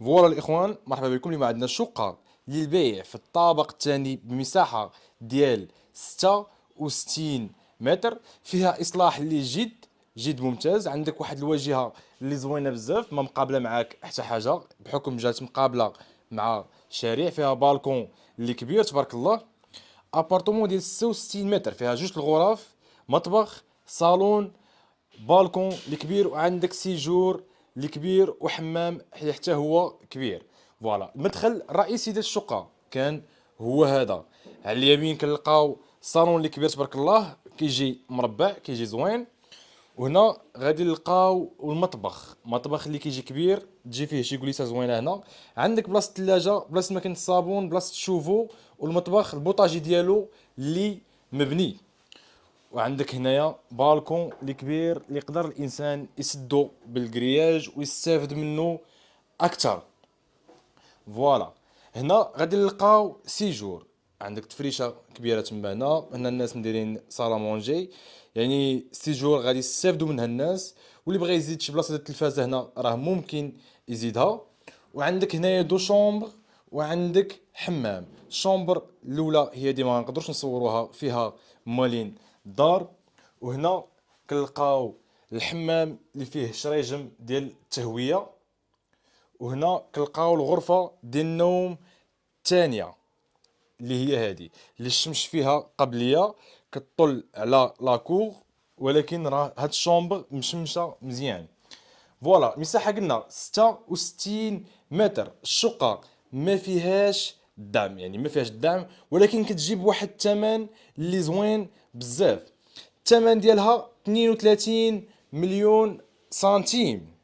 فوالا الاخوان، مرحبا بكم. اليوم عندنا شقة للبيع في الطابق الثاني بمساحة ديال 66 متر، فيها اصلاح اللي جد ممتاز. عندك واحد الواجهة اللي زوينة بزاف، ما مقابلة معاك حتى حاجة بحكم جات مقابلة مع شارع. فيها بالكون اللي كبير تبارك الله. ابارتومون ديال 66 متر، فيها جوج الغرف، مطبخ، صالون، بالكون الكبير، وعندك سيجور الكبير وحمام حتى هو كبير. فوالا المدخل الرئيسي ديال الشقه كان هو هذا. على اليمين كنلقاو الصالون الكبير تبارك الله، كيجي مربع كيجي زوين. وهنا غادي نلقاو المطبخ اللي كيجي كبير، تجي فيه شي كوليسه زوينه. هنا عندك بلاصه الثلاجه، بلاصه ماكينه الصابون، بلاصه الشوفو، والمطبخ البوطاجي ديالو اللي مبني. وعندك هنايا بالكون الكبير اللي يقدر الانسان يسدو بالكرياج ويستافد منه اكثر. فوالا هنا غادي نلقاو سيجور، عندك تفريشه كبيره تما. هنا الناس مديرين صاله مونجي، يعني سيجور غادي يستافدوا منها الناس. واللي بغى يزيد شي بلاصه ديال التلفازه هنا راه ممكن يزيدها. وعندك هنايا دو شومبر، وعندك حمام. الشومبر الاولى هي ديما ما نقدروش نصوروها، فيها مالين الدار. وهنا كنلقاو الحمام اللي فيه شريجم ديال التهويه. وهنا كنلقاو الغرفة ديال النوم الثانية، اللي هي هذه اللي الشمس فيها قبلية، كتطل على لاكور. ولكن راه هاد الشومبر مشمشة مزيان. فوالا المساحة قلنا 66 متر. الشقة ما فيهاش الدعم، يعني ما فيهاش الدعم، ولكن كتجيب واحد الثمن اللي زوين بزاف. الثمن ديالها 32 مليون سنتيم.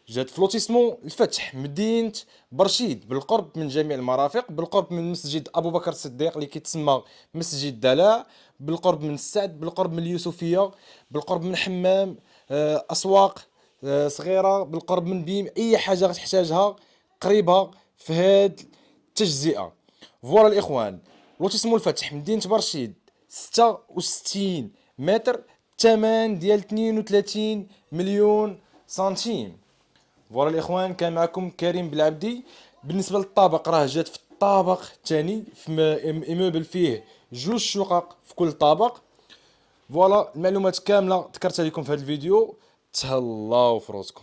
جات فلوتيسمون الفتح، مدينة برشيد، بالقرب من جميع المرافق، بالقرب من مسجد أبو بكر الصديق اللي كيتسمى مسجد دلاء، بالقرب من السعد، بالقرب من اليوسفية، بالقرب من حمام، أسواق صغيرة، بالقرب من بيم. أي حاجة غتحتاجها قريبة في هاد التجزئة. فوالا الإخوان، لوتيسمون الفتح، مدينة برشيد، 66 متر، الثمن ديال 32 مليون سنتيم. فوالا الاخوان، كان معكم كريم بالعبدي. بالنسبه للطابق، راه جات في الطابق الثاني في ايموبل فيه جوج شقق في كل طابق. فوالا المعلومات كامله ذكرتها لكم في هذا الفيديو. تهلاو في روسكم.